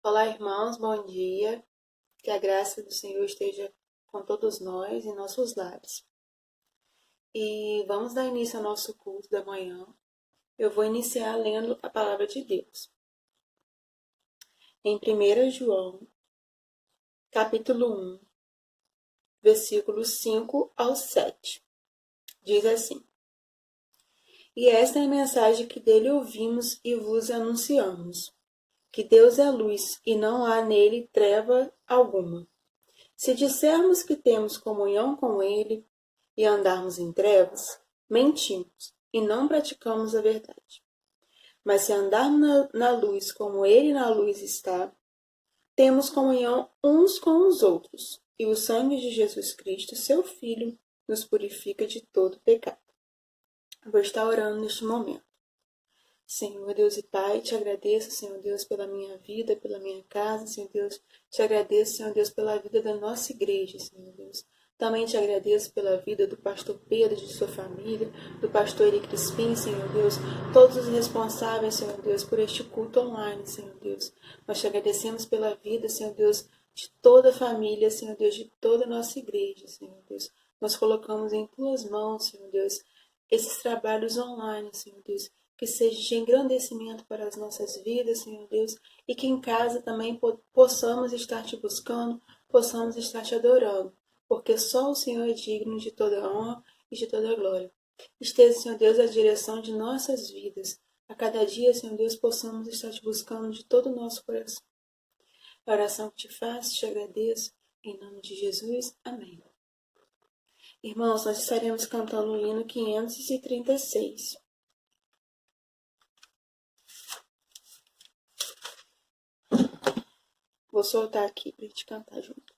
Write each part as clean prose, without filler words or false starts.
Olá, irmãos, bom dia. Que a graça do Senhor esteja com todos nós em nossos lares. E vamos dar início ao nosso culto da manhã. Eu vou iniciar lendo a palavra de Deus. Em 1 João, capítulo 1, versículos 5 ao 7. Diz assim: E esta é a mensagem que dele ouvimos e vos anunciamos, que Deus é luz e não há nele treva alguma. Se dissermos que temos comunhão com ele e andarmos em trevas, mentimos e não praticamos a verdade. Mas se andarmos na luz como ele na luz está, temos comunhão uns com os outros, e o sangue de Jesus Cristo, seu Filho, nos purifica de todo pecado. Eu vou estar orando neste momento. Senhor Deus e Pai, te agradeço, Senhor Deus, pela minha vida, pela minha casa, Senhor Deus. Te agradeço, Senhor Deus, pela vida da nossa igreja, Senhor Deus. Também te agradeço pela vida do pastor Pedro, de sua família, do pastor Eri Crispim, Senhor Deus. Todos os responsáveis, Senhor Deus, por este culto online, Senhor Deus. Nós te agradecemos pela vida, Senhor Deus, de toda a família, Senhor Deus, de toda a nossa igreja, Senhor Deus. Nós colocamos em tuas mãos, Senhor Deus, esses trabalhos online, Senhor Deus, que seja de engrandecimento para as nossas vidas, Senhor Deus, e que em casa também possamos estar te buscando, possamos estar te adorando, porque só o Senhor é digno de toda a honra e de toda a glória. Esteja, Senhor Deus, a direção de nossas vidas. A cada dia, Senhor Deus, possamos estar te buscando de todo o nosso coração. A oração que te faço, te agradeço, em nome de Jesus. Amém. Irmãos, nós estaremos cantando o hino 536. Vou soltar aqui para a gente cantar junto.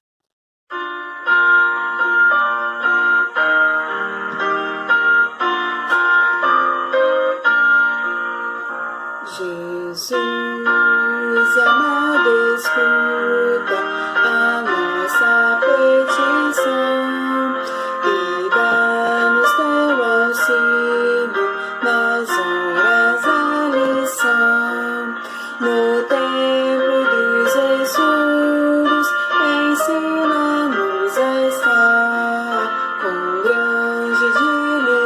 Jesus, amado, escuta a nossa petição e dá-nos teu auxílio nas horas da lição. No tempo dos estudos, ensina-nos a estar com grande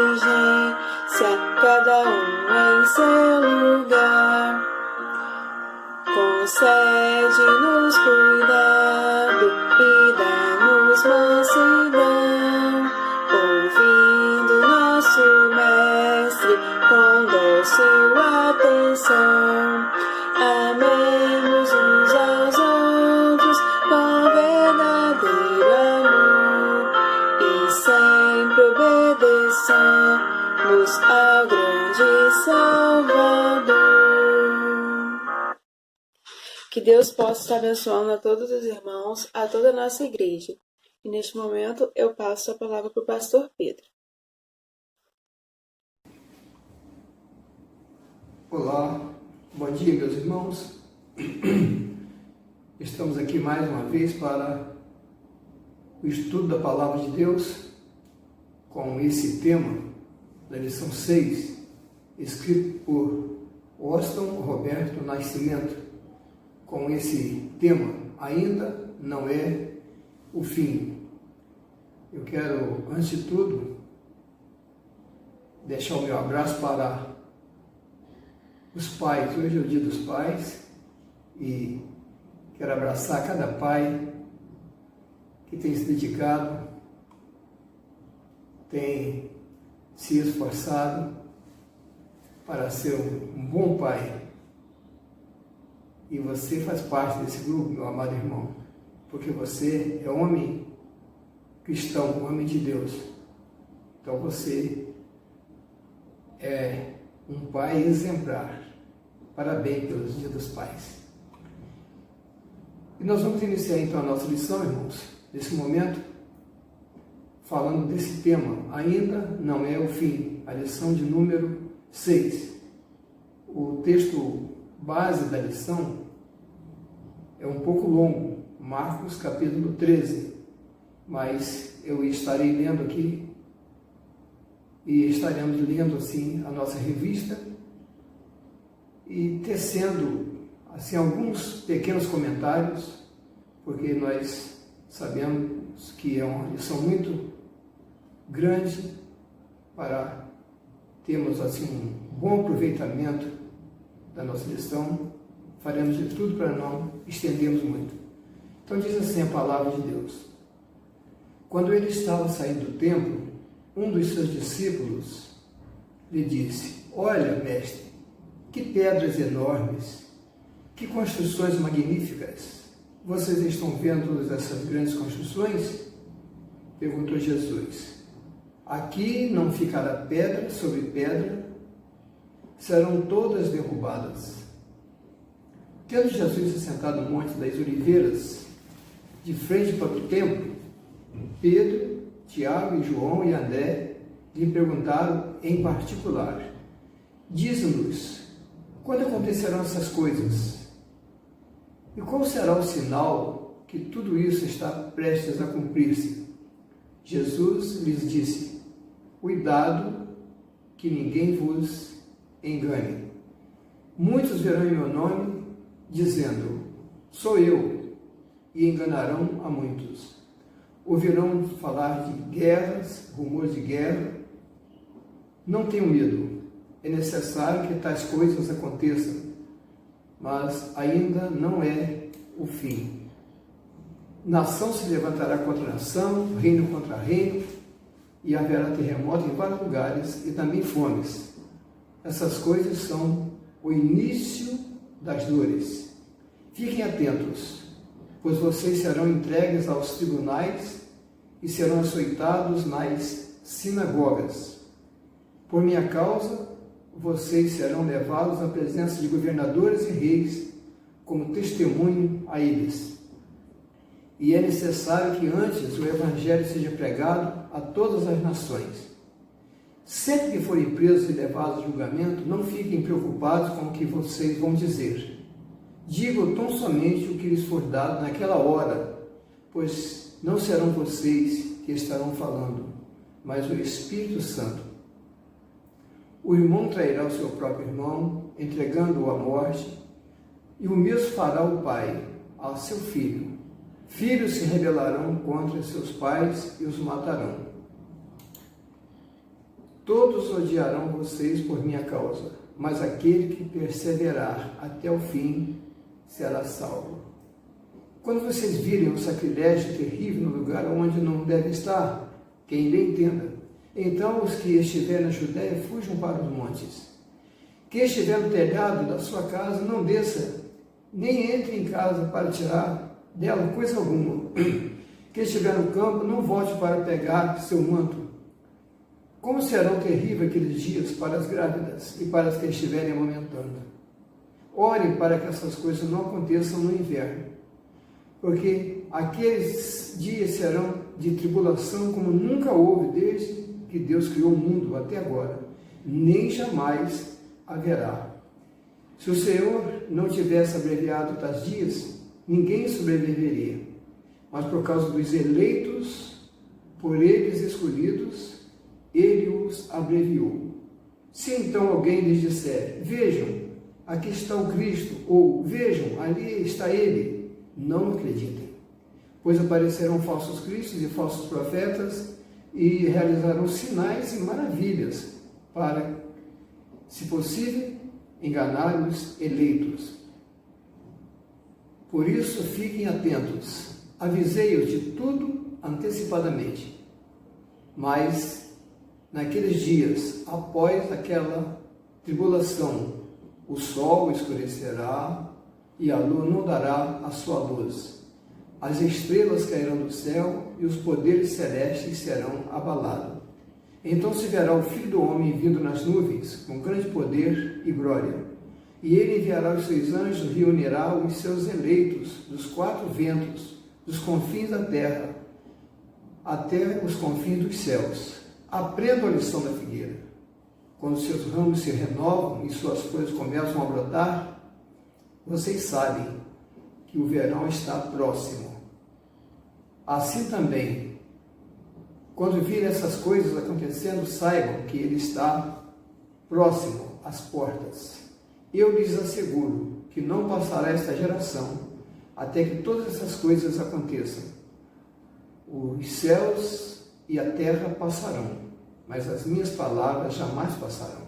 diligência, cada um em seu lugar. Concede-nos cuidado e dá-nos mansidão, ouvindo nosso Mestre com dócil atenção. Amemos uns aos outros com verdadeiro amor e sempre obedeçamos ao grande Salvador. Que Deus possa estar abençoando a todos os irmãos, a toda a nossa igreja. E neste momento eu passo a palavra para o pastor Pedro. Olá, bom dia, meus irmãos. Estamos aqui mais uma vez para o estudo da Palavra de Deus com esse tema da lição 6, escrito por Austin Roberto Nascimento, com esse tema, ainda não é o fim. Eu quero, antes de tudo, deixar o meu abraço para os pais. Hoje é o Dia dos Pais e quero abraçar cada pai que tem se dedicado, tem se esforçado para ser um bom pai. E você faz parte desse grupo, meu amado irmão, porque você é homem cristão, homem de Deus. Então você é um pai exemplar. Parabéns pelos Dias dos Pais. E nós vamos iniciar então a nossa lição, irmãos, nesse momento, falando desse tema, ainda não é o fim, a lição de número 6. O texto base da lição é um pouco longo, Marcos capítulo 13, mas eu estarei lendo aqui e estaremos lendo assim a nossa revista e tecendo assim, alguns pequenos comentários, porque nós sabemos que é uma lição muito grande para termos assim um bom aproveitamento da nossa lição. Faremos de tudo para não estendermos muito. Então diz assim a palavra de Deus: quando ele estava saindo do templo, um dos seus discípulos lhe disse: olha, mestre, que pedras enormes, que construções magníficas. Vocês estão vendo todas essas grandes construções? Perguntou Jesus. Aqui não ficará pedra sobre pedra, serão todas derrubadas. Tendo Jesus assentado no Monte das Oliveiras, de frente para o templo, Pedro, Tiago, João e André lhe perguntaram em particular: diz-nos, quando acontecerão essas coisas? E qual será o sinal que tudo isso está prestes a cumprir-se? Jesus lhes disse: cuidado que ninguém vos engane. Muitos verão em meu nome, dizendo: sou eu, e enganarão a muitos. Ouvirão falar de guerras, rumores de guerra. Não tenham medo, é necessário que tais coisas aconteçam, mas ainda não é o fim. Nação se levantará contra nação, reino contra reino, e haverá terremoto em vários lugares e também fomes. Essas coisas são o início das dores. Fiquem atentos, pois vocês serão entregues aos tribunais e serão açoitados nas sinagogas. Por minha causa, vocês serão levados à presença de governadores e reis como testemunho a eles. E é necessário que antes o Evangelho seja pregado a todas as nações. Sempre que forem presos e levados a julgamento, não fiquem preocupados com o que vocês vão dizer. Digam tão somente o que lhes for dado naquela hora, pois não serão vocês que estarão falando, mas o Espírito Santo. O irmão trairá o seu próprio irmão, entregando-o à morte, e o mesmo fará o pai ao seu filho. Filhos se rebelarão contra seus pais e os matarão. Todos odiarão vocês por minha causa, mas aquele que perseverar até o fim será salvo. Quando vocês virem um sacrilégio terrível no lugar onde não deve estar, quem lhe entenda, então os que estiverem na Judéia fujam para os montes. Quem estiver no telhado da sua casa não desça, nem entre em casa para tirar dela coisa alguma. Quem estiver no campo não volte para pegar seu manto. Como serão terríveis aqueles dias para as grávidas e para as que estiverem amamentando. Orem para que essas coisas não aconteçam no inverno, porque aqueles dias serão de tribulação como nunca houve desde que Deus criou o mundo até agora, nem jamais haverá. Se o Senhor não tivesse abreviado tais dias, ninguém sobreviveria. Mas por causa dos eleitos, por eles escolhidos, ele os abreviou. Se então alguém lhes disser: vejam, aqui está o Cristo, ou vejam, ali está ele, não acreditem, pois aparecerão falsos cristos e falsos profetas e realizarão sinais e maravilhas para, se possível, enganar os eleitos. Por isso, fiquem atentos. Avisei-os de tudo antecipadamente. Mas, naqueles dias, após aquela tribulação, o sol escurecerá e a lua não dará a sua luz. As estrelas cairão do céu e os poderes celestes serão abalados. Então se verá o Filho do Homem vindo nas nuvens, com grande poder e glória. E ele enviará os seus anjos, reunirá os seus eleitos dos quatro ventos, dos confins da terra, até os confins dos céus. Aprendam a lição da figueira. Quando seus ramos se renovam e suas folhas começam a brotar, vocês sabem que o verão está próximo. Assim também, quando virem essas coisas acontecendo, saibam que ele está próximo às portas. Eu lhes asseguro que não passará esta geração até que todas essas coisas aconteçam. Os céus e a terra passarão, mas as minhas palavras jamais passarão.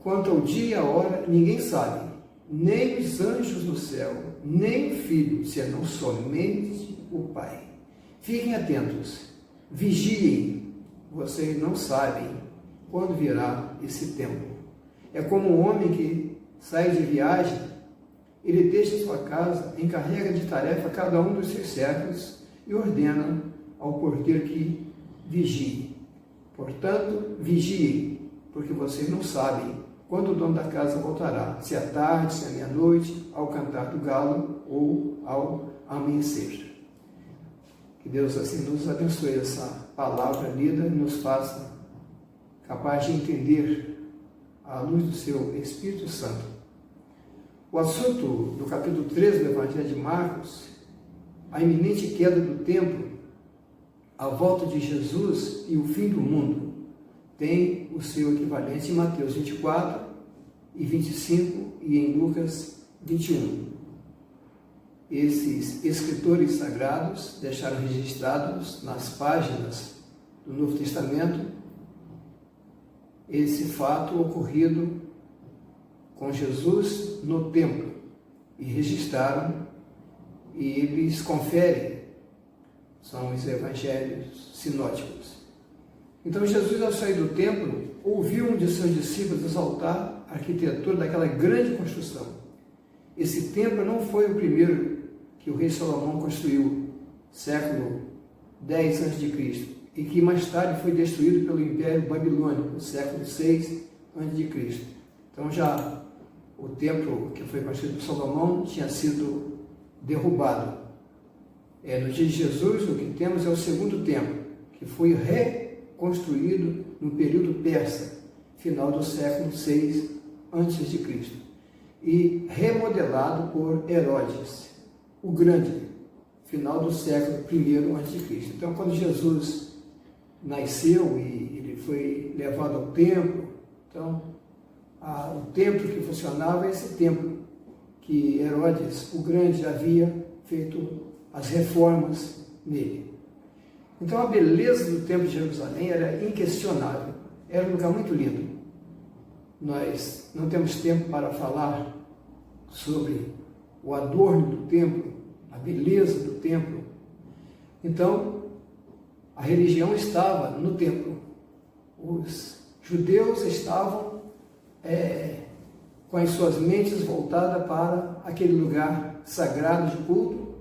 Quanto ao dia e a hora, ninguém sabe, nem os anjos do céu, nem o Filho, senão somente o Pai. Fiquem atentos, vigiem, vocês não sabem quando virá esse tempo. É como um homem que sai de viagem, ele deixa sua casa, encarrega de tarefa cada um dos seus servos e ordena ao porteiro que vigie. Portanto, vigiem, porque vocês não sabem quando o dono da casa voltará, se à tarde, se à meia-noite, ao cantar do galo ou ao amanhecer. Que Deus assim nos abençoe essa palavra lida e nos faça capaz de entender à luz do seu Espírito Santo. O assunto do capítulo 13 do Evangelho de Marcos, a iminente queda do templo, a volta de Jesus e o fim do mundo, tem o seu equivalente em Mateus 24 e 25 e em Lucas 21. Esses escritores sagrados deixaram registrados nas páginas do Novo Testamento esse fato ocorrido com Jesus no templo e registraram, e eles conferem, são os evangelhos sinóticos. Então Jesus, ao sair do templo, ouviu um de seus discípulos exaltar a arquitetura daquela grande construção. Esse templo não foi o primeiro que o rei Salomão construiu, século X a.C., e que mais tarde foi destruído pelo Império Babilônico, século VI a.C. Então já o templo que foi construído por Salomão tinha sido derrubado. No dia de Jesus, o que temos é o segundo templo, que foi reconstruído no período persa, final do século VI a.C., e remodelado por Herodes, o Grande, final do século I a.C. Então, quando Jesus nasceu e ele foi levado ao templo, então, o templo que funcionava é esse templo que Herodes, o Grande, havia feito as reformas nele. Então, a beleza do templo de Jerusalém era inquestionável, era um lugar muito lindo. Nós não temos tempo para falar sobre o adorno do templo, a beleza do templo. Então, a religião estava no templo. Os judeus estavam com as suas mentes voltadas para aquele lugar sagrado de culto,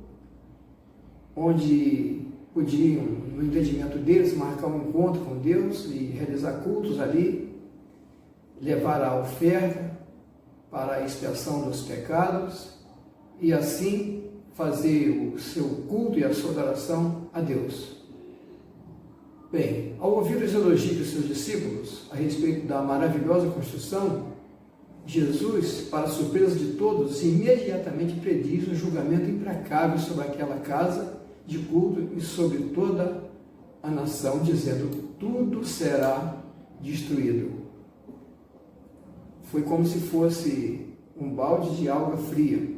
onde podiam, no entendimento deles, marcar um encontro com Deus e realizar cultos ali, levar a oferta para a expiação dos pecados e assim fazer o seu culto e a sua adoração a Deus. Bem, ao ouvir os elogios dos seus discípulos a respeito da maravilhosa construção, Jesus, para surpresa de todos, imediatamente prediz um julgamento implacável sobre aquela casa de culto e sobre toda a nação, dizendo: tudo será destruído. Foi como se fosse um balde de água fria.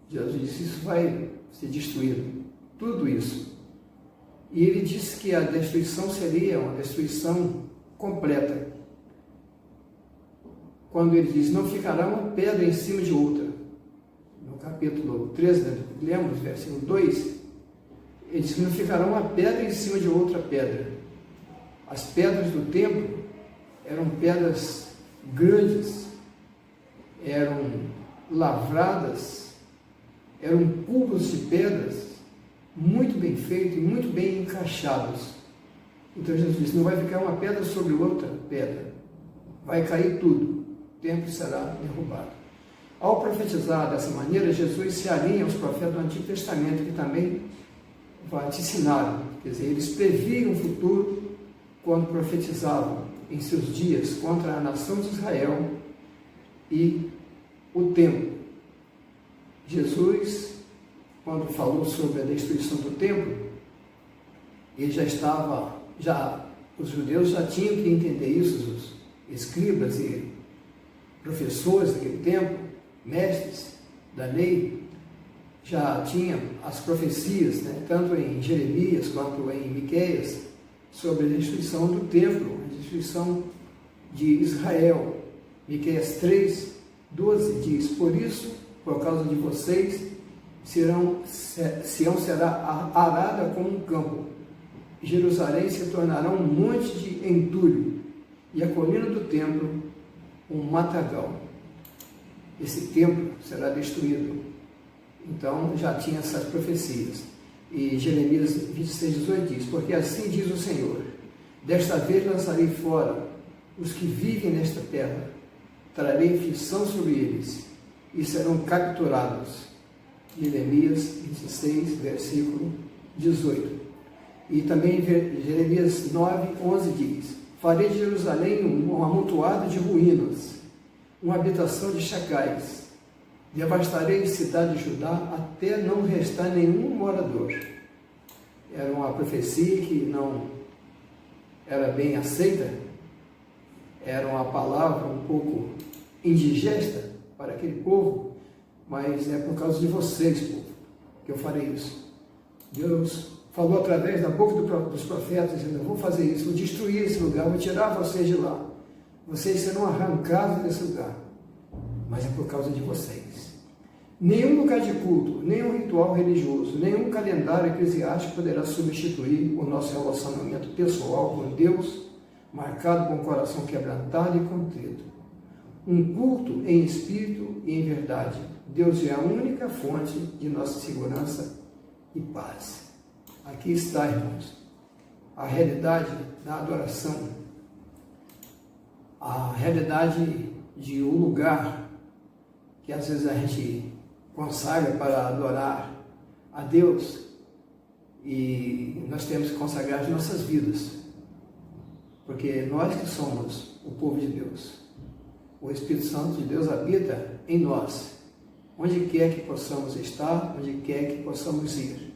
Jesus disse: isso vai ser destruído, tudo isso. E ele disse que a destruição seria uma destruição completa. Quando ele diz: não ficará uma pedra em cima de outra. No capítulo 13, lemos, versículo 2, ele diz que não ficará uma pedra em cima de outra pedra. As pedras do templo eram pedras grandes, eram lavradas, eram cubos de pedras muito bem feitos e muito bem encaixados. Então Jesus disse: não vai ficar uma pedra sobre outra pedra, vai cair tudo, o templo será derrubado. Ao profetizar dessa maneira, Jesus se alinha aos profetas do Antigo Testamento, que também vaticinaram, quer dizer, eles previam o futuro quando profetizavam em seus dias contra a nação de Israel e o templo. Jesus, quando falou sobre a destruição do templo, ele os judeus já tinham que entender isso, os escribas e professores daquele tempo, mestres da lei já tinham as profecias, né, tanto em Jeremias quanto em Miqueias, sobre a destruição do templo, a destruição de Israel. Miqueias 3:12 diz: por isso, por causa de vocês, Sião será arada como um campo, e Jerusalém se tornará um monte de entulho, e a colina do templo um matagal. Esse templo será destruído. Então já tinha essas profecias. E Jeremias 26:18 diz: porque assim diz o Senhor, desta vez lançarei fora os que vivem nesta terra, trarei aflição sobre eles, e serão capturados. Jeremias 26, versículo 18. E também Jeremias 9:11 diz: farei de Jerusalém um amontoado de ruínas, uma habitação de chacais. Devastarei a cidade de Judá até não restar nenhum morador. Era uma profecia que não era bem aceita, era uma palavra um pouco indigesta para aquele povo, mas é por causa de vocês, povo, que eu farei isso. Deus falou através da boca dos profetas, dizendo: eu vou fazer isso, vou destruir esse lugar, vou tirar vocês de lá. Vocês serão arrancados desse lugar, mas é por causa de vocês. Nenhum lugar de culto, nenhum ritual religioso, nenhum calendário eclesiástico poderá substituir o nosso relacionamento pessoal com Deus, marcado com o coração quebrantado e contrito. Um culto em espírito e em verdade. Deus é a única fonte de nossa segurança e paz. Aqui está, irmãos, a realidade da adoração, a realidade de um lugar que às vezes a gente consagra para adorar a Deus, e nós temos que consagrar as nossas vidas, porque nós que somos o povo de Deus, o Espírito Santo de Deus habita em nós, onde quer que possamos estar, onde quer que possamos ir.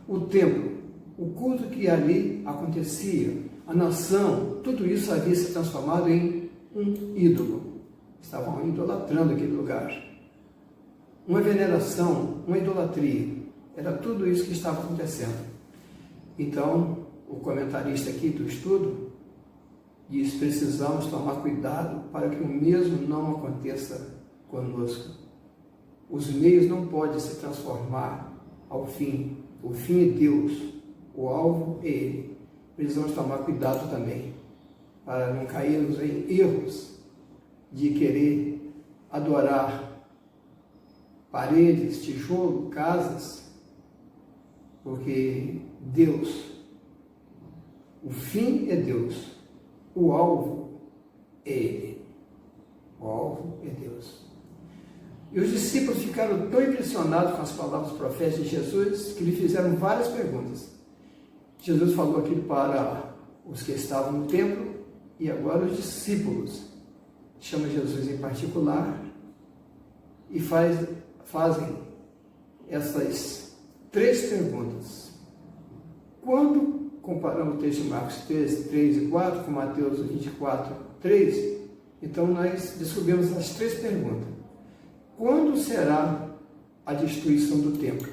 O templo, o culto que ali acontecia, a nação, tudo isso havia se transformado em um ídolo. Estavam idolatrando aquele lugar. Uma veneração, uma idolatria. Era tudo isso que estava acontecendo. Então, o comentarista aqui do estudo diz: precisamos tomar cuidado para que o mesmo não aconteça conosco. Os meios não podem se transformar ao fim. O fim é Deus, o alvo é Ele. Precisamos tomar cuidado também, para não cairmos em erros de querer adorar paredes, tijolo, casas, porque Deus, o fim é Deus, o alvo é Ele. O alvo é Deus. E os discípulos ficaram tão impressionados com as palavras proféticas de Jesus que lhe fizeram várias perguntas. Jesus falou aquilo para os que estavam no templo e agora os discípulos chamam Jesus em particular e fazem essas três perguntas. Quando comparamos o texto de Marcos 13, 3 e 4 com Mateus 24, 3, então nós descobrimos as três perguntas. Quando será a destruição do templo?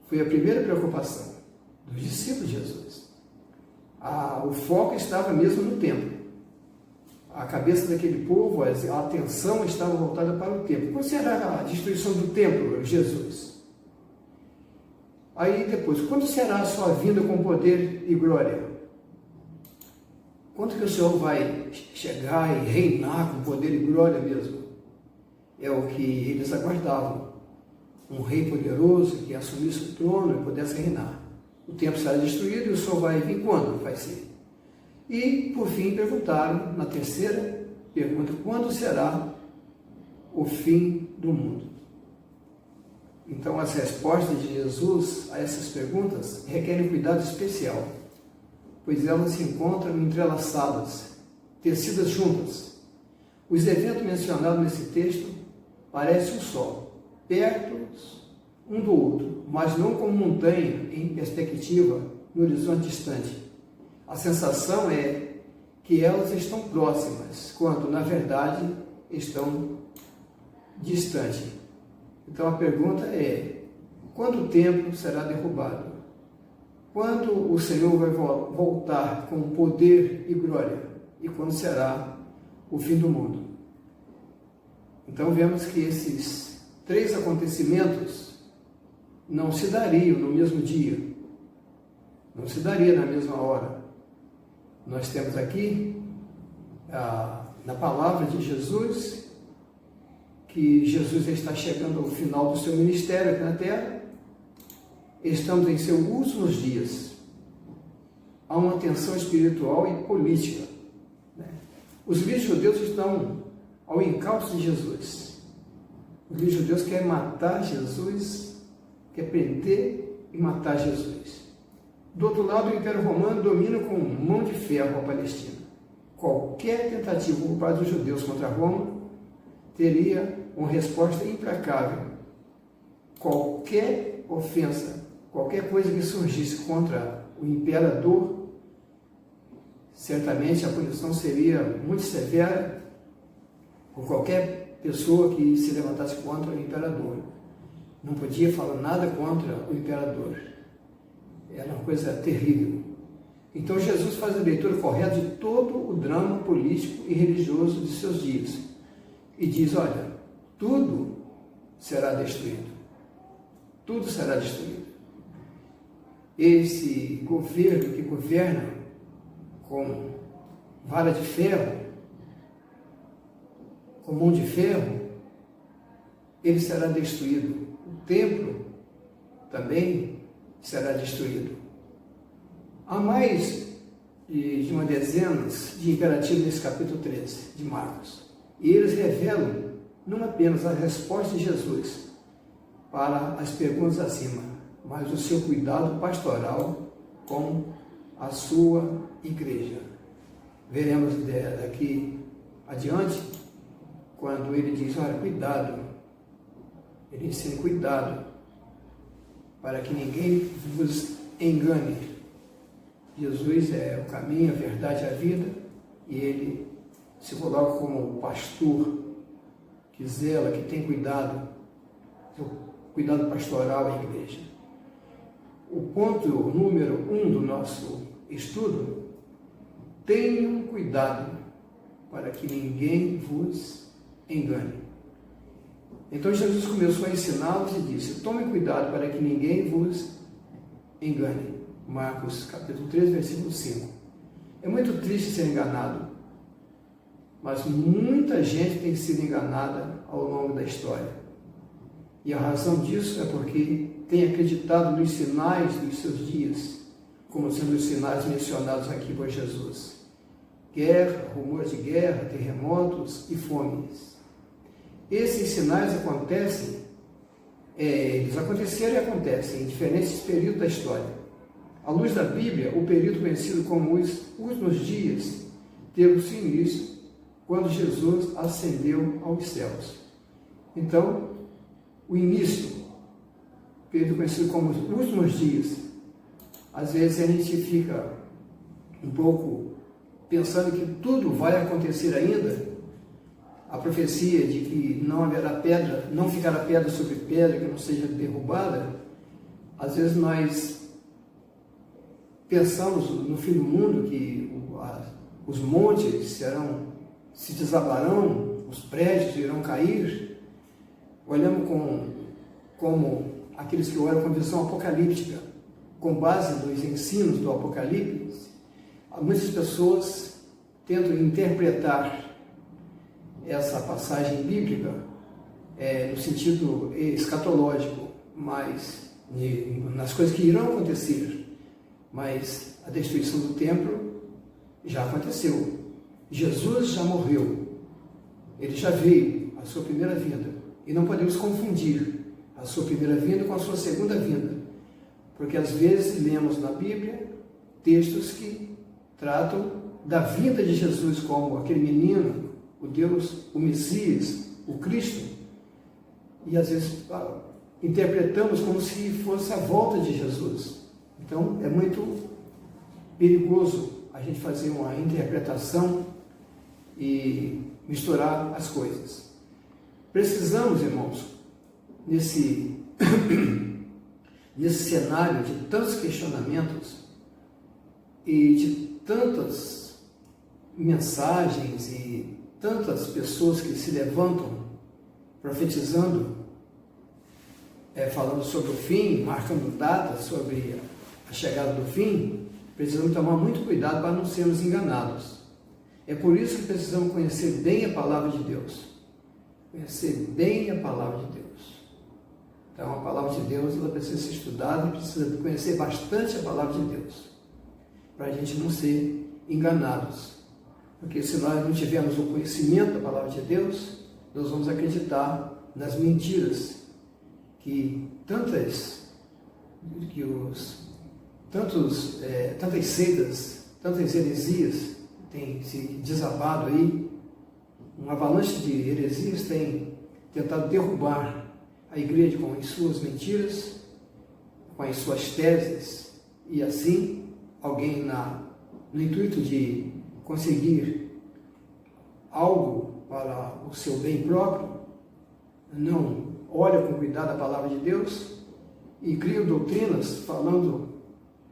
Foi a primeira preocupação dos discípulos de Jesus. O foco estava mesmo no templo. A cabeça daquele povo, a atenção estava voltada para o templo. Quando será a destruição do templo, Jesus? Aí depois, quando será a sua vinda com poder e glória? Quando que o Senhor vai chegar e reinar com poder e glória mesmo? É o que eles aguardavam. Um rei poderoso que assumisse o trono e pudesse reinar. O templo será destruído e o Senhor vai vir quando vai ser? E, por fim, perguntaram, na terceira pergunta, quando será o fim do mundo? Então, as respostas de Jesus a essas perguntas requerem cuidado especial, pois elas se encontram entrelaçadas, tecidas juntas. Os eventos mencionados nesse texto parecem um só, perto um do outro, mas não como montanha em perspectiva no horizonte distante. A sensação é que elas estão próximas, quando, na verdade, estão distante. Então a pergunta é: quando o templo será derrubado? Quando o Senhor vai voltar com poder e glória? E quando será o fim do mundo? Então vemos que esses 3 acontecimentos não se dariam no mesmo dia, não se daria na mesma hora. Nós temos aqui, na palavra de Jesus, que Jesus está chegando ao final do seu ministério aqui na Terra. Estamos em seus últimos dias. Há uma tensão espiritual e política, né? Os líderes judeus estão ao encalço de Jesus. Os líderes judeus querem matar Jesus, querem prender e matar Jesus. Do outro lado, o Império Romano domina com mão de ferro a Palestina. Qualquer tentativa por parte dos judeus contra Roma teria uma resposta implacável. Qualquer ofensa, qualquer coisa que surgisse contra o imperador, certamente a punição seria muito severa por qualquer pessoa que se levantasse contra o imperador. Não podia falar nada contra o imperador. Era uma coisa terrível. Então Jesus faz a leitura correta de todo o drama político e religioso de seus dias. E diz, olha, tudo será destruído. Tudo será destruído. Esse governo que governa com vara de ferro, com mão de ferro, ele será destruído. O templo também será destruído. Há mais de uma dezena de imperativos nesse capítulo 13 de Marcos. E eles revelam não apenas a resposta de Jesus para as perguntas acima, mas o seu cuidado pastoral com a sua igreja. Veremos daqui adiante, quando ele diz, olha, cuidado, ele ensina cuidado, para que ninguém vos engane. Jesus é o caminho, a verdade e a vida, e ele se coloca como pastor que zela, que tem cuidado pastoral à igreja. O ponto número 1 do nosso estudo: tenham cuidado para que ninguém vos engane. Então Jesus começou a ensiná-los e disse, tomem cuidado para que ninguém vos engane. Marcos capítulo 13, versículo 5. É muito triste ser enganado, mas muita gente tem sido enganada ao longo da história. E a razão disso é porque tem acreditado nos sinais dos seus dias, como sendo os sinais mencionados aqui por Jesus. Guerra, rumores de guerra, terremotos e fomes. Esses sinais acontecem, eles aconteceram e acontecem em diferentes períodos da história. À luz da Bíblia, o período conhecido como os últimos dias teve seu início quando Jesus ascendeu aos céus. Então, o início, período conhecido como os últimos dias, às vezes a gente fica um pouco pensando que tudo vai acontecer ainda. A profecia de que não haverá pedra, não ficará pedra sobre pedra que não seja derrubada, às vezes nós pensamos no fim do mundo que os montes se desabarão, os prédios irão cair. Olhamos como aqueles que olham com visão apocalíptica, com base nos ensinos do Apocalipse. Muitas pessoas tentam interpretar essa passagem bíblica no sentido escatológico, mas nas coisas que irão acontecer. Mas a destruição do templo já aconteceu. Jesus já morreu. Ele já veio, a sua primeira vinda. E não podemos confundir a sua primeira vinda com a sua segunda vinda. Porque às vezes lemos na Bíblia textos que tratam da vinda de Jesus como aquele menino, o Deus, o Messias, o Cristo. E às vezes interpretamos como se fosse a volta de Jesus. Então, é muito perigoso a gente fazer uma interpretação e misturar as coisas. Precisamos, irmãos, nesse cenário de tantos questionamentos e de tantas mensagens e tantas pessoas que se levantam profetizando, falando sobre o fim, marcando datas sobre a chegada do fim, precisamos tomar muito cuidado para não sermos enganados. É por isso que precisamos conhecer bem a palavra de Deus. Conhecer bem a palavra de Deus. Então, a palavra de Deus, ela precisa ser estudada, precisa conhecer bastante a palavra de Deus, para a gente não ser enganados. Porque se nós não tivermos o conhecimento da palavra de Deus, nós vamos acreditar nas mentiras que tantas seitas, tantas heresias têm se desabado aí. Uma avalanche de heresias tem tentado derrubar a igreja com as suas mentiras, com as suas teses, e assim alguém no intuito de conseguir algo para o seu bem próprio, não olha com cuidado a palavra de Deus e cria doutrinas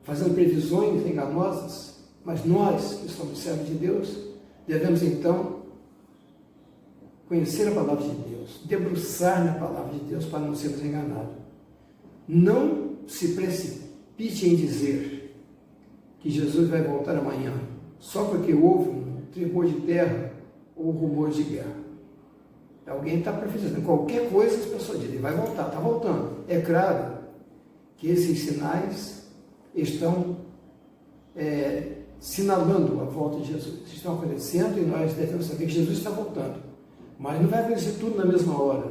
fazendo previsões enganosas, mas nós, que somos servos de Deus, devemos então conhecer a palavra de Deus, debruçar na palavra de Deus para não sermos enganados. Não se precipite em dizer que Jesus vai voltar amanhã, só porque houve um tremor de terra ou rumor de guerra. Alguém está profetizando qualquer coisa, as pessoas dizem, vai voltar, está voltando. É claro que esses sinais estão sinalando a volta de Jesus. Estão acontecendo e nós devemos saber que Jesus está voltando. Mas não vai acontecer tudo na mesma hora.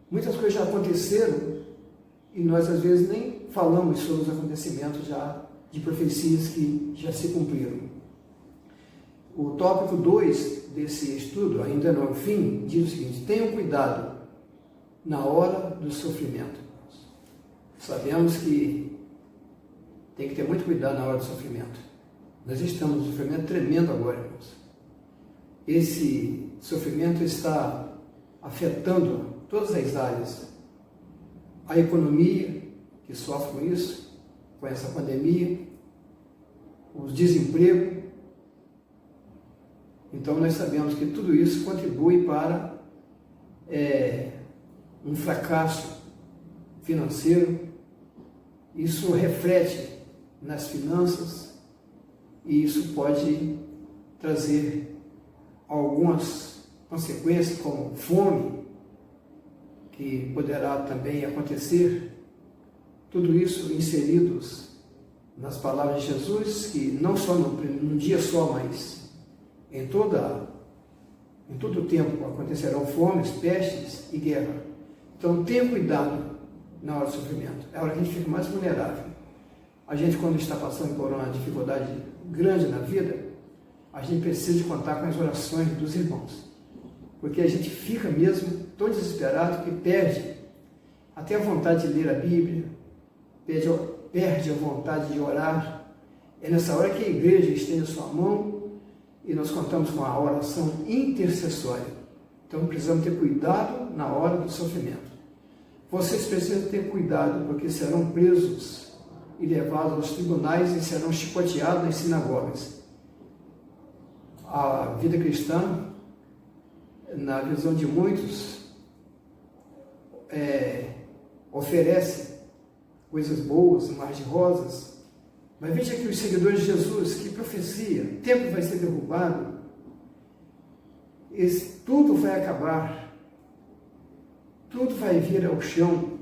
Muitas coisas já aconteceram e nós às vezes nem falamos sobre os acontecimentos já de profecias que já se cumpriram. O tópico 2 desse estudo, ainda não é o fim, diz o seguinte: tenham cuidado na hora do sofrimento. Sabemos que tem que ter muito cuidado na hora do sofrimento. Nós estamos num sofrimento tremendo agora, irmãos. Esse sofrimento está afetando todas as áreas. A economia, que sofre com isso, com essa pandemia, o desemprego. Então, nós sabemos que tudo isso contribui para um fracasso financeiro. Isso reflete nas finanças e isso pode trazer algumas consequências, como fome, que poderá também acontecer. Tudo isso inseridos nas palavras de Jesus, que não só num dia só, mas em todo o tempo acontecerão fomes, pestes e guerra. Então tenha cuidado na hora do sofrimento. É a hora que a gente fica mais vulnerável. A gente, quando está passando por uma dificuldade grande na vida, a gente precisa de contar com as orações dos irmãos. Porque a gente fica mesmo tão desesperado que perde até a vontade de ler a Bíblia, perde a vontade de orar. É nessa hora que a igreja estende a sua mão e nós contamos com a oração intercessória. Então precisamos ter cuidado na hora do sofrimento. Vocês precisam ter cuidado, porque serão presos e levados aos tribunais e serão chicoteados nas sinagogas. A vida cristã, na visão de muitos, oferece coisas boas, mar de rosas. Mas veja aqui os seguidores de Jesus, que profecia: o templo vai ser derrubado, tudo vai acabar, tudo vai vir ao chão,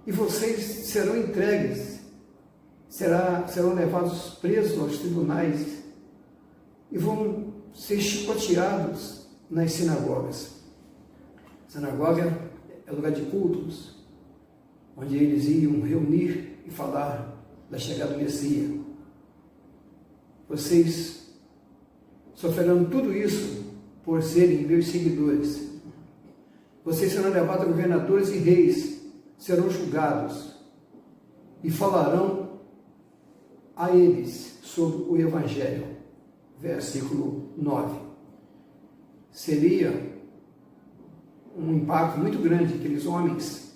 e vocês serão entregues, serão levados presos aos tribunais e vão ser chicoteados nas sinagogas. Sinagoga é lugar de cultos, onde eles iam reunir e falar da chegada do Messias. Vocês sofrerão tudo isso por serem meus seguidores. Vocês serão levados a governadores e reis, serão julgados e falarão a eles sobre o Evangelho. Versículo 9. Seria um impacto muito grande. Aqueles homens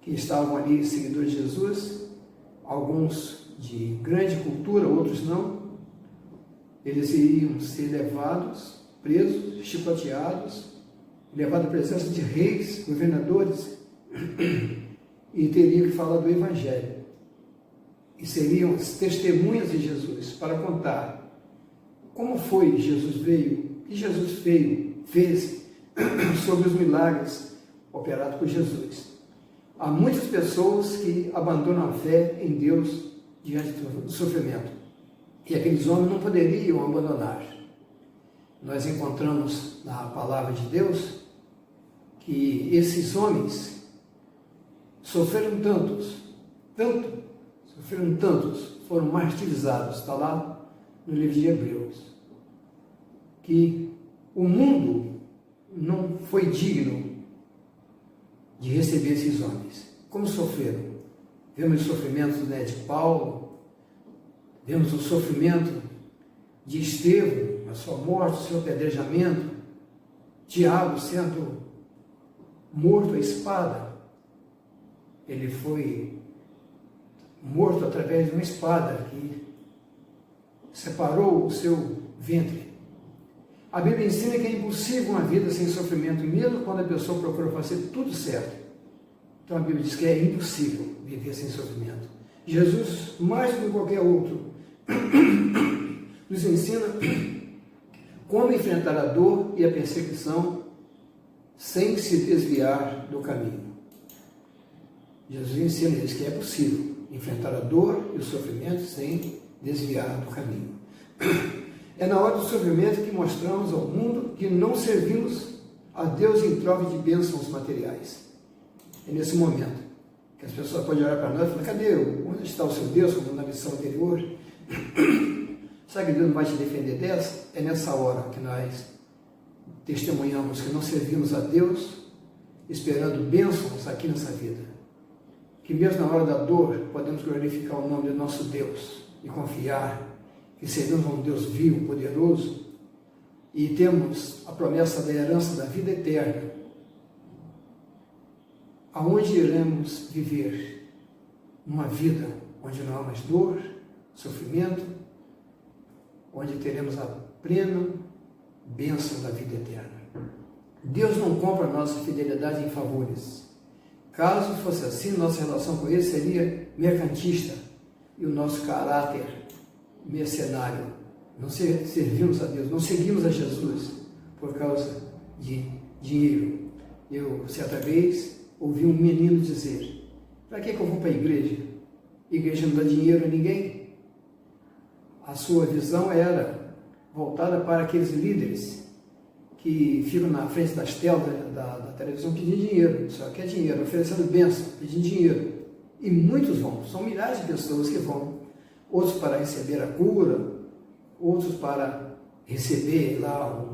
que estavam ali, seguidores de Jesus, alguns de grande cultura, outros não, eles iriam ser levados, presos, chicoteados, levados à presença de reis, governadores, e teriam que falar do Evangelho. E seriam as testemunhas de Jesus para contar como foi Jesus veio, o que Jesus fez sobre os milagres operados por Jesus. Há muitas pessoas que abandonam a fé em Deus diante do sofrimento. E aqueles homens não poderiam abandonar. Nós encontramos na palavra de Deus que esses homens sofreram tantos, foram martirizados, está lá no livro de Hebreus, que o mundo não foi digno de receber esses homens. Como sofreram? Vemos o sofrimento, né, de Paulo, vemos o sofrimento de Estevão, a sua morte, o seu apedrejamento, Tiago sendo morto à espada. Ele foi morto através de uma espada que separou o seu ventre. A Bíblia ensina que é impossível uma vida sem sofrimento, mesmo quando a pessoa procura fazer tudo certo. Então a Bíblia diz que é impossível viver sem sofrimento. Jesus, mais do que qualquer outro, nos ensina como enfrentar a dor e a perseguição sem se desviar do caminho. Jesus ensina eles que é possível enfrentar a dor e o sofrimento sem desviar do caminho. É na hora do sofrimento que mostramos ao mundo que não servimos a Deus em troca de bênçãos materiais. É nesse momento que as pessoas podem olhar para nós e falar: cadê? Onde está o seu Deus, como na missão anterior? Sabe que Deus não vai te defender dessa? É nessa hora que nós testemunhamos que não servimos a Deus esperando bênçãos aqui nessa vida. Que mesmo na hora da dor podemos glorificar o nome do nosso Deus e confiar que servimos a um Deus vivo, poderoso, e temos a promessa da herança da vida eterna. Aonde iremos viver uma vida onde não há mais dor, sofrimento, onde teremos a plena bênção da vida eterna. Deus não compra nossa fidelidade em favores. Caso fosse assim, nossa relação com Ele seria mercantista e o nosso caráter mercenário. Não servimos a Deus, não seguimos a Jesus por causa de dinheiro. Eu, certa vez, ouvi um menino dizer: para que eu vou para a igreja? Igreja não dá dinheiro a ninguém. A sua visão era voltada para aqueles líderes que ficam na frente das telas da televisão pedindo dinheiro, só quer dinheiro, oferecendo bênção, pedindo dinheiro. E muitos vão, são milhares de pessoas que vão, outros para receber a cura, outros para receber lá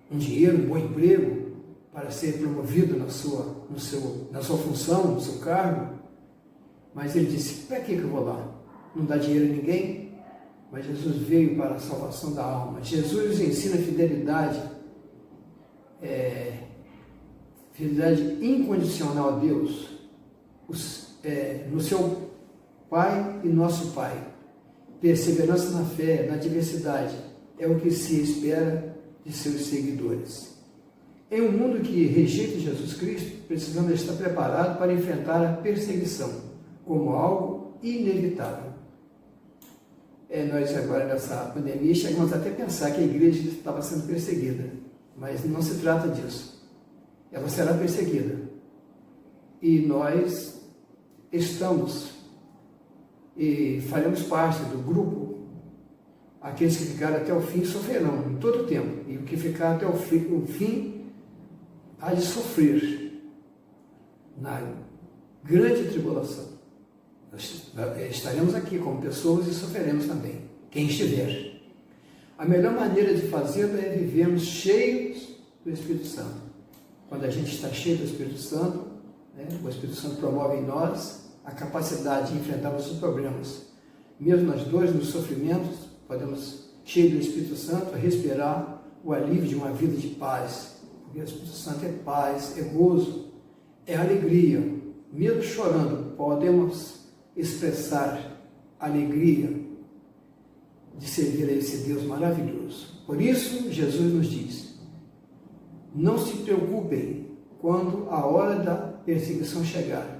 um dinheiro, um bom emprego, para ser promovido na sua função, no seu cargo. Mas ele disse: para que eu vou lá? Não dá dinheiro a ninguém? Mas Jesus veio para a salvação da alma. Jesus nos ensina fidelidade, fidelidade incondicional a Deus, no seu Pai e nosso Pai. Perseverança na fé, na adversidade, é o que se espera de seus seguidores. Em um mundo que rejeita Jesus Cristo, precisamos estar preparados para enfrentar a perseguição como algo inevitável. Nós agora nessa pandemia chegamos até a pensar que a igreja estava sendo perseguida, mas não se trata disso. Ela será perseguida. E nós estamos e faremos parte do grupo. Aqueles que ficaram até o fim sofrerão em todo o tempo, e o que ficar até o fim há de sofrer na grande tribulação. Nós estaremos aqui como pessoas e sofreremos também, quem estiver. A melhor maneira de fazê-lo é vivermos cheios do Espírito Santo. Quando a gente está cheio do Espírito Santo, o Espírito Santo promove em nós a capacidade de enfrentar os problemas. Mesmo nas dores, nos sofrimentos, podemos, cheio do Espírito Santo, respirar o alívio de uma vida de paz, Porque o Espírito Santo é paz, é gozo, é alegria. Mesmo chorando, podemos expressar alegria de servir a esse Deus maravilhoso. Por isso, Jesus nos diz: não se preocupem quando a hora da perseguição chegar.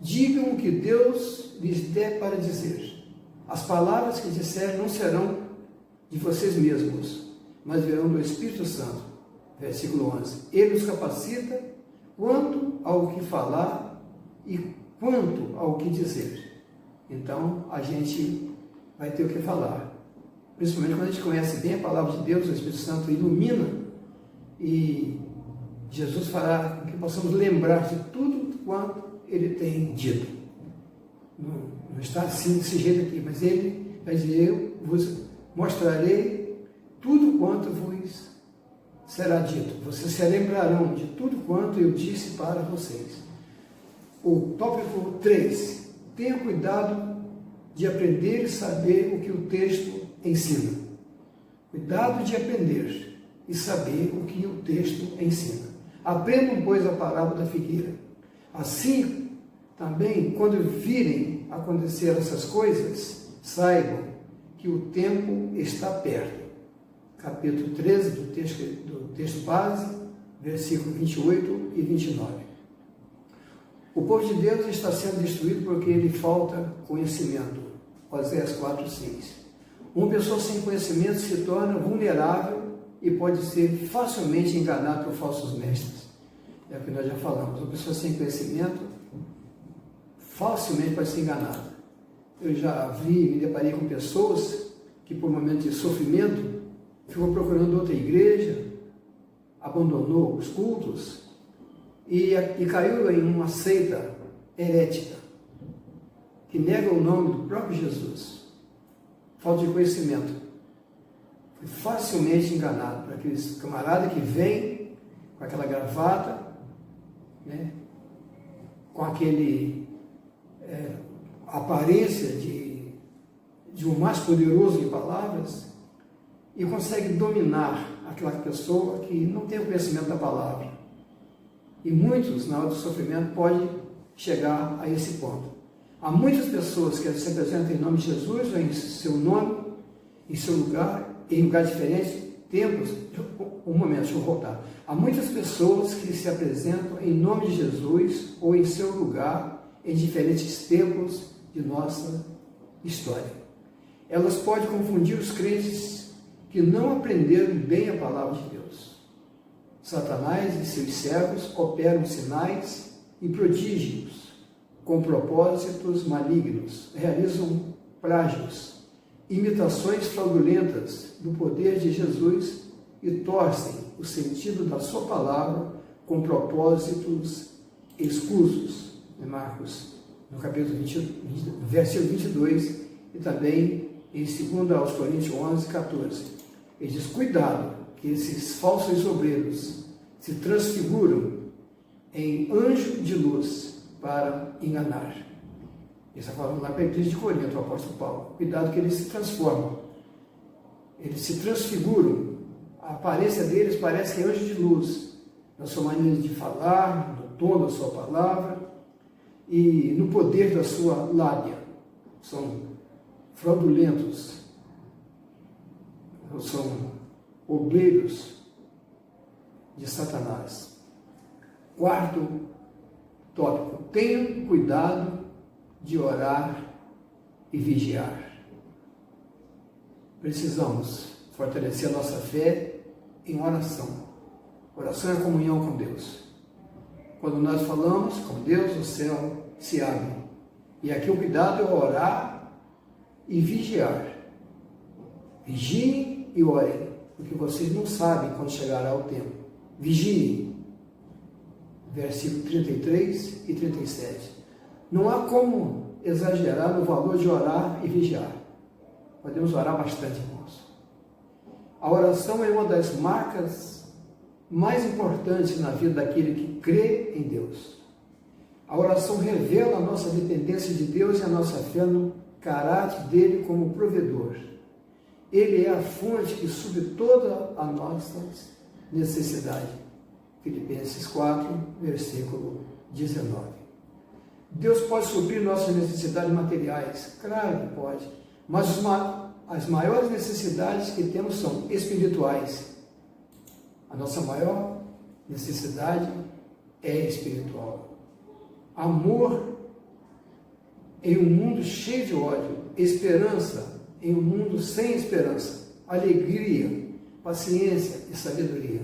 Digam o que Deus lhes der para dizer. As palavras que disserem não serão de vocês mesmos, mas virão do Espírito Santo. Versículo 11. Ele os capacita quanto ao que falar e quanto ao que dizer. Então, a gente vai ter o que falar. Principalmente quando a gente conhece bem a palavra de Deus, o Espírito Santo ilumina e Jesus fará que possamos lembrar de tudo quanto Ele tem dito. Não está assim, desse jeito aqui, mas Ele vai dizer: eu vos mostrarei tudo quanto vos será dito. Vocês se lembrarão de tudo quanto eu disse para vocês. O tópico 3. Tenha cuidado de aprender e saber o que o texto ensina. Cuidado de aprender e saber o que o texto ensina. Aprendam, pois, a parábola da figueira. Assim, também, quando virem acontecer essas coisas, saibam que o tempo está perto. Capítulo 13 do texto base, versículo 28 e 29. O povo de Deus está sendo destruído porque lhe falta conhecimento. Oséias 4:6. Uma pessoa sem conhecimento se torna vulnerável e pode ser facilmente enganado por falsos mestres. É o que nós já falamos. Uma pessoa sem conhecimento facilmente pode ser enganada. Eu já me deparei com pessoas que, por momentos de sofrimento, ficou procurando outra igreja, abandonou os cultos e caiu em uma seita herética que nega o nome do próprio Jesus. Falta de conhecimento. Foi facilmente enganado por aqueles camaradas que vêm com aquela gravata, né, com aquele aparência de um mais poderoso de palavras, e consegue dominar aquela pessoa que não tem o conhecimento da palavra. E muitos, na hora do sofrimento, podem chegar a esse ponto. Há muitas pessoas que se apresentam em nome de Jesus, ou em seu nome, em seu lugar, em lugares diferentes, tempos. Um momento, deixa eu voltar. Há muitas pessoas que se apresentam em nome de Jesus, ou em seu lugar, em diferentes tempos de nossa história. Elas podem confundir os crentes que não aprenderam bem a palavra de Deus. Satanás e seus servos operam sinais e prodígios com propósitos malignos, realizam plágios, imitações fraudulentas do poder de Jesus e torcem o sentido da sua palavra com propósitos escusos. Marcos, no capítulo 20, versículo 22, e também em 2 aos Coríntios 11, 14. Ele diz: cuidado, que esses falsos obreiros se transfiguram em anjo de luz para enganar. Isso está falando lá para a igreja de Corinto, o apóstolo Paulo. Cuidado que eles se transformam. Eles se transfiguram. A aparência deles parece que é anjo de luz. Na sua maneira de falar, no tom da sua palavra e no poder da sua lábia. São fraudulentos. São obreiros de Satanás. Quarto tópico: tenham cuidado de orar e vigiar. Precisamos fortalecer a nossa fé em oração. Oração é comunhão com Deus. Quando nós falamos com Deus, o céu se abre. E aqui o cuidado é orar e vigiar. Vigiem e orem, porque vocês não sabem quando chegará o tempo. Vigiem. Versículo 33 e 37. Não há como exagerar no valor de orar e vigiar. Podemos orar bastante, irmãos. A oração é uma das marcas mais importantes na vida daquele que crê em Deus. A oração revela a nossa dependência de Deus e a nossa fé no caráter dele como provedor. Ele é a fonte que supre toda a nossa necessidade. Filipenses 4, versículo 19. Deus pode suprir nossas necessidades materiais? Claro que pode, mas as maiores necessidades que temos são espirituais. A nossa maior necessidade é espiritual. Amor em um mundo cheio de ódio, esperança em um mundo sem esperança, alegria, paciência e sabedoria.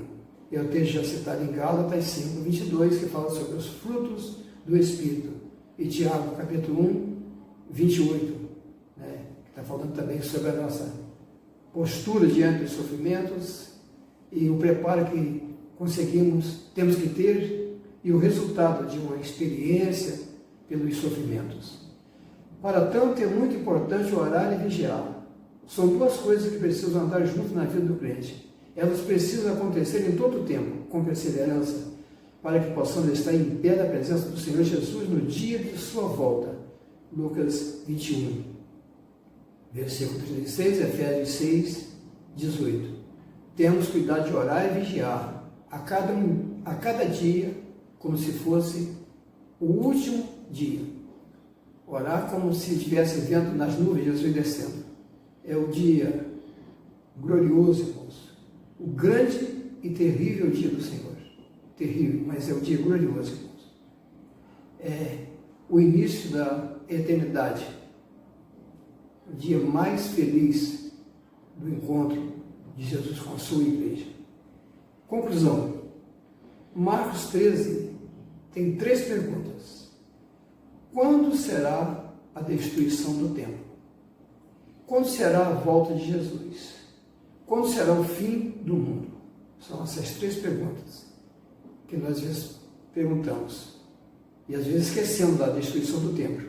É o texto já citado em Gálatas 5, 22, que fala sobre os frutos do Espírito. E Tiago, capítulo 1, 28, que está falando também sobre a nossa postura diante dos sofrimentos e o preparo que temos que ter e o resultado de uma experiência pelos sofrimentos. Para tanto, é muito importante orar e vigiar. São duas coisas que precisam andar juntas na vida do crente. Elas precisam acontecer em todo o tempo, com perseverança, para que possamos estar em pé da presença do Senhor Jesus no dia de sua volta. Lucas 21, versículo 36, Efésios 6, 18. Temos cuidado de orar e vigiar a cada dia, como se fosse o último dia. Orar como se estivesse vento nas nuvens, Jesus descendo. É o dia glorioso, irmãos. O grande e terrível dia do Senhor. Terrível, mas é o dia glorioso, irmãos. É o início da eternidade. O dia mais feliz do encontro de Jesus com a sua igreja. Conclusão. Marcos 13 tem 3 perguntas. Quando será a destruição do templo? Quando será a volta de Jesus? Quando será o fim do mundo? São essas 3 perguntas que nós às vezes perguntamos. E às vezes esquecemos da destruição do templo.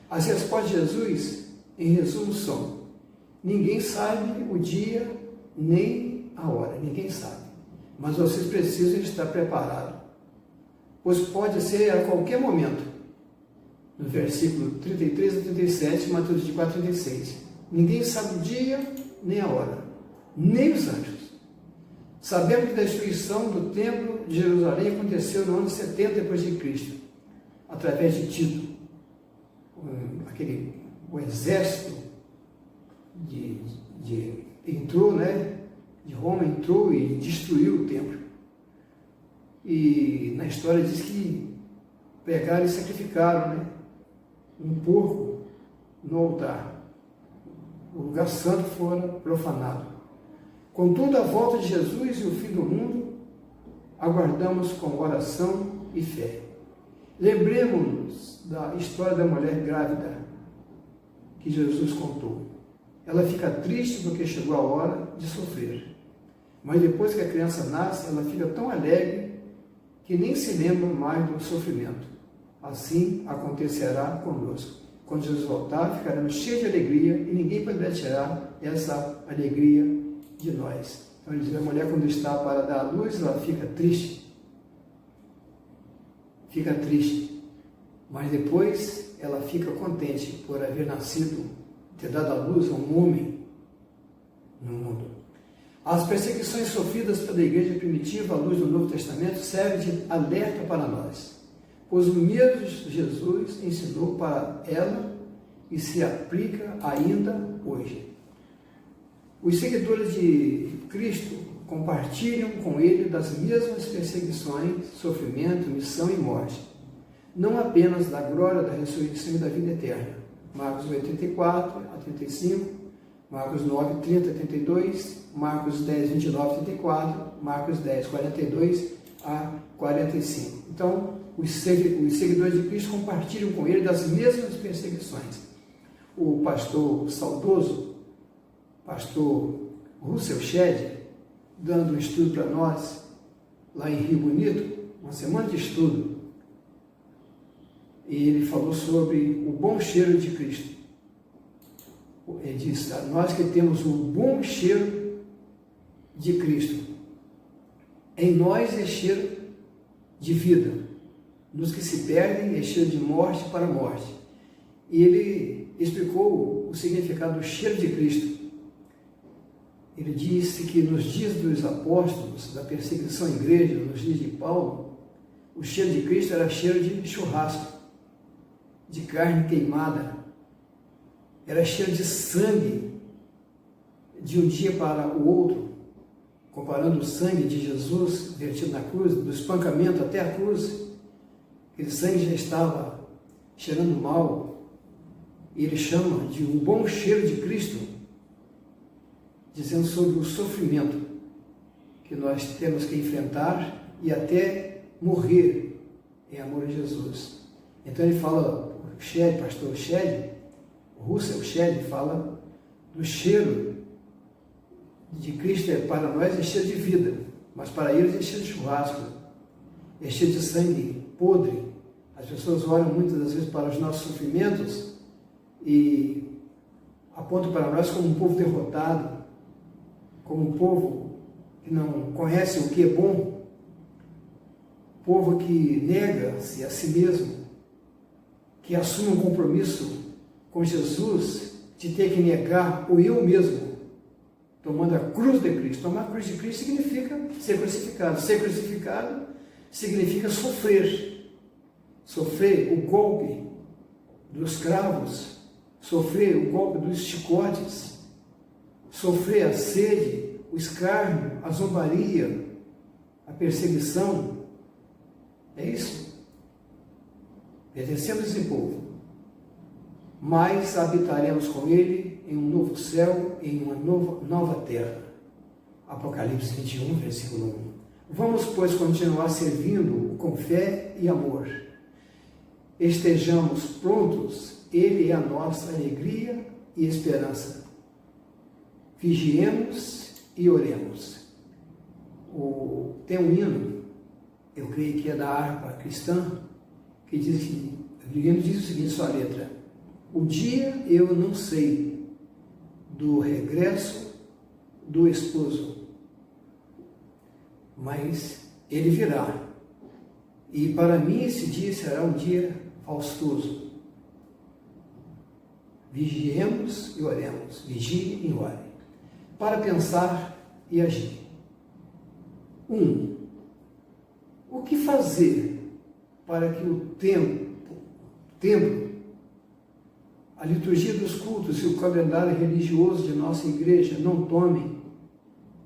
As respostas de Jesus, em resumo, são: ninguém sabe o dia nem a hora, ninguém sabe. Mas vocês precisam estar preparados, pois pode ser a qualquer momento. No versículo 33 a 37, Mateus 24, 36. Ninguém sabe o dia nem a hora, nem os anjos. Sabemos que a destruição do templo de Jerusalém aconteceu no ano 70 depois de Cristo, através de Tito. O exército entrou, de Roma entrou e destruiu o templo. E na história diz que pegaram e sacrificaram, um porco no altar. O lugar santo fora profanado. Contudo, a volta de Jesus e o fim do mundo, aguardamos com oração e fé. Lembremos-nos da história da mulher grávida que Jesus contou. Ela fica triste porque chegou a hora de sofrer. Mas depois que a criança nasce, ela fica tão alegre que nem se lembra mais do sofrimento. Assim acontecerá conosco. Quando Jesus voltar, ficaremos cheios de alegria e ninguém poderá tirar essa alegria de nós. Então ele diz, a mulher quando está para dar à luz, ela fica triste. Fica triste. Mas depois ela fica contente por haver nascido, ter dado à luz a um homem no mundo. As perseguições sofridas pela igreja primitiva à luz do Novo Testamento servem de alerta para nós, pois o mesmo Jesus ensinou para ela e se aplica ainda hoje. Os seguidores de Cristo compartilham com ele das mesmas perseguições, sofrimento, missão e morte, não apenas da glória da ressurreição e da vida eterna. Marcos 8, 34 a 35, Marcos 9, 30 a 32, Marcos 10, 29 a 34, Marcos 10, 42 a 45. Então, os seguidores de Cristo compartilham com ele das mesmas perseguições. O pastor saudoso, pastor Russell Shedd, dando um estudo para nós, lá em Rio Bonito, uma semana de estudo, e ele falou sobre o bom cheiro de Cristo. Ele disse, nós que temos o bom cheiro de Cristo, em nós é cheiro de vida, nos que se perdem é cheiro de morte para morte. E ele explicou o significado do cheiro de Cristo. Ele disse que nos dias dos apóstolos, da perseguição à igreja, nos dias de Paulo, o cheiro de Cristo era cheiro de churrasco, de carne queimada, era cheiro de sangue, de um dia para o outro, comparando o sangue de Jesus vertido na cruz, do espancamento até a cruz. Aquele sangue já estava cheirando mal, e ele chama de um bom cheiro de Cristo, dizendo sobre o sofrimento que nós temos que enfrentar e até morrer em amor a Jesus. Então ele fala, o Shelley, pastor Shelley, o Russell Shelley fala do cheiro de Cristo, para nós é cheiro de vida, mas para eles é cheiro de churrasco, é cheiro de sangue podre. As pessoas olham muitas das vezes para os nossos sofrimentos e apontam para nós como um povo derrotado, como um povo que não conhece o que é bom, povo que nega-se a si mesmo, que assume um compromisso com Jesus de ter que negar o eu mesmo, tomando a cruz de Cristo. Tomar a cruz de Cristo significa ser crucificado. Ser crucificado significa sofrer. Sofrer o golpe dos cravos, sofrer o golpe dos chicotes, sofrer a sede, o escárnio, a zombaria, a perseguição. É isso. Pertencemos a esse povo, mas habitaremos com ele em um novo céu, em uma nova terra. Apocalipse 21, versículo 1. Vamos, pois, continuar servindo com fé e amor. Estejamos prontos, ele é a nossa alegria e esperança. Vigiemos e oremos. Tem um hino, eu creio que é da harpa cristã, que diz que, o hino diz o seguinte, sua letra: o dia eu não sei do regresso do esposo, mas ele virá. E para mim esse dia será um dia faustoso. Vigiemos e oremos. Vigie e ore. Para pensar e agir. 1. O que fazer para que o templo, a liturgia dos cultos e o calendário religioso de nossa igreja não tomem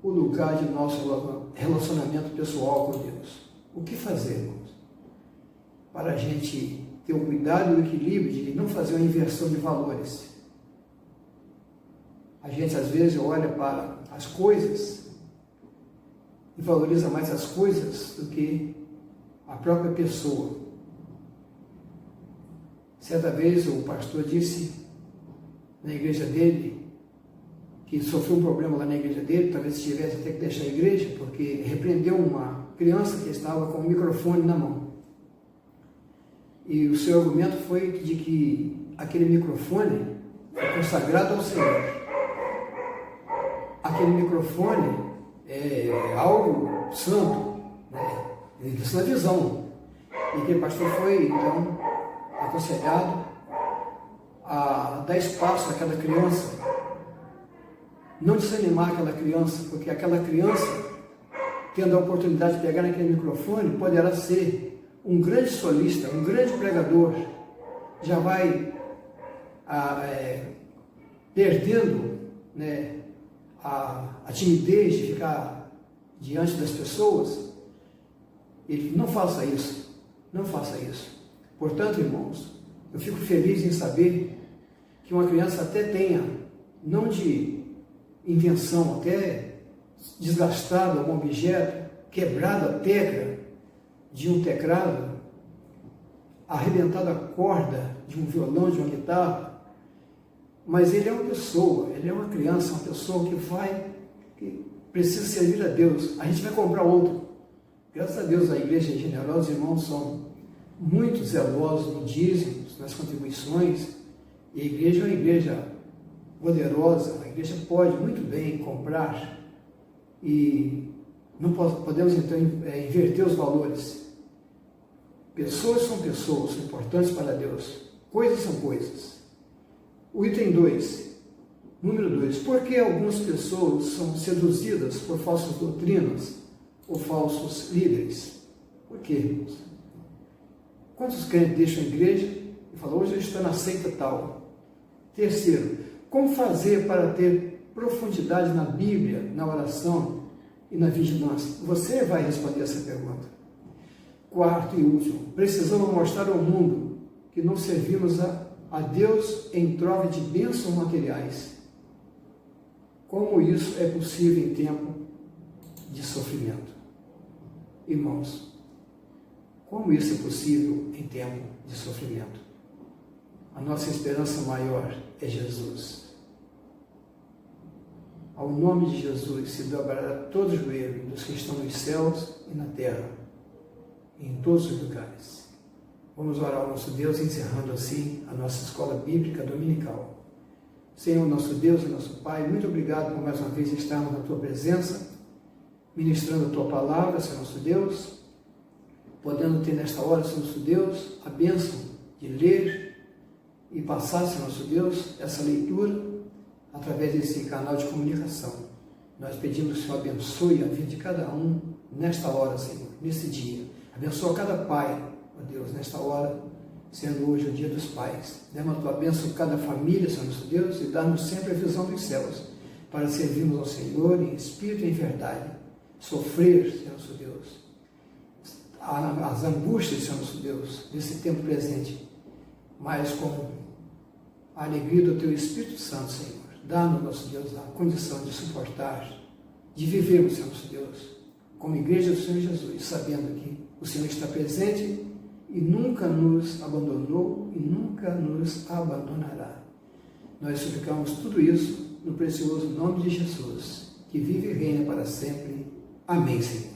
o lugar de nosso relacionamento pessoal com Deus? O que fazer, irmãos, para a gente ter o cuidado e o equilíbrio de não fazer uma inversão de valores? A gente às vezes olha para as coisas e valoriza mais as coisas do que a própria pessoa. Certa vez o pastor disse na igreja dele que sofreu um problema lá na igreja dele, talvez tivesse até que deixar a igreja, porque repreendeu uma criança que estava com o microfone na mão. E o seu argumento foi de que aquele microfone foi consagrado ao Senhor. Aquele microfone é algo santo, né? Isso na visão. E aquele pastor foi, então, aconselhado a dar espaço àquela criança, não desanimar aquela criança, porque aquela criança, tendo a oportunidade de pegar naquele microfone, poderá ser um grande solista, um grande pregador, já vai perdendo, né, a timidez de ficar diante das pessoas. Ele não faça isso, não faça isso. Portanto, irmãos, eu fico feliz em saber que uma criança até tenha, não de invenção, até desgastado algum objeto, quebrado a tecla de um teclado, arrebentado a corda de um violão, de uma guitarra, mas ele é uma pessoa, ele é uma criança, uma pessoa que precisa servir a Deus. A gente vai comprar outro. Graças a Deus a igreja é generosa, os irmãos são muito zelosos no dízimos, nas contribuições, e a igreja é uma igreja poderosa, a igreja pode muito bem comprar, e não podemos então inverter os valores. Pessoas são pessoas, são importantes para Deus, coisas são coisas. O item 2, Número 2, por que algumas pessoas são seduzidas por falsas doutrinas ou falsos líderes? Por quê, irmãos? Quantos crentes deixam a igreja e falam, hoje eu estou na seita tal? Terceiro, como fazer para ter profundidade na Bíblia, na oração e na vigilância? Você vai responder essa pergunta. Quarto e último, precisamos mostrar ao mundo que não servimos a Deus em troca de bênçãos materiais. Como isso é possível em tempo de sofrimento? Irmãos, como isso é possível em tempo de sofrimento? A nossa esperança maior é Jesus. Ao nome de Jesus se dobrará todo o joelho dos que estão nos céus e na terra, e em todos os lugares. Vamos orar ao nosso Deus, encerrando assim a nossa escola bíblica dominical. Senhor, nosso Deus e nosso Pai, muito obrigado por mais uma vez estarmos na Tua presença, ministrando a Tua palavra, Senhor nosso Deus, podendo ter nesta hora, Senhor nosso Deus, a bênção de ler e passar, Senhor nosso Deus, essa leitura através desse canal de comunicação. Nós pedimos que o Senhor abençoe a vida de cada um nesta hora, Senhor, nesse dia. Abençoa cada pai, ó Deus, nesta hora, sendo hoje o dia dos pais. Dê-nos a tua bênção a cada família, Senhor nosso Deus, e dá-nos sempre a visão dos céus, para servirmos ao Senhor em espírito e em verdade. Sofrer, Senhor nosso Deus, as angústias, Senhor nosso Deus, desse tempo presente, mas com a alegria do teu Espírito Santo, Senhor. Dá-nos, nosso Deus, a condição de suportar, de vivermos, Senhor nosso Deus, como igreja do Senhor Jesus, sabendo que o Senhor está presente e nunca nos abandonou e nunca nos abandonará. Nós suplicamos tudo isso no precioso nome de Jesus, que vive e reina para sempre. Amém, Senhor.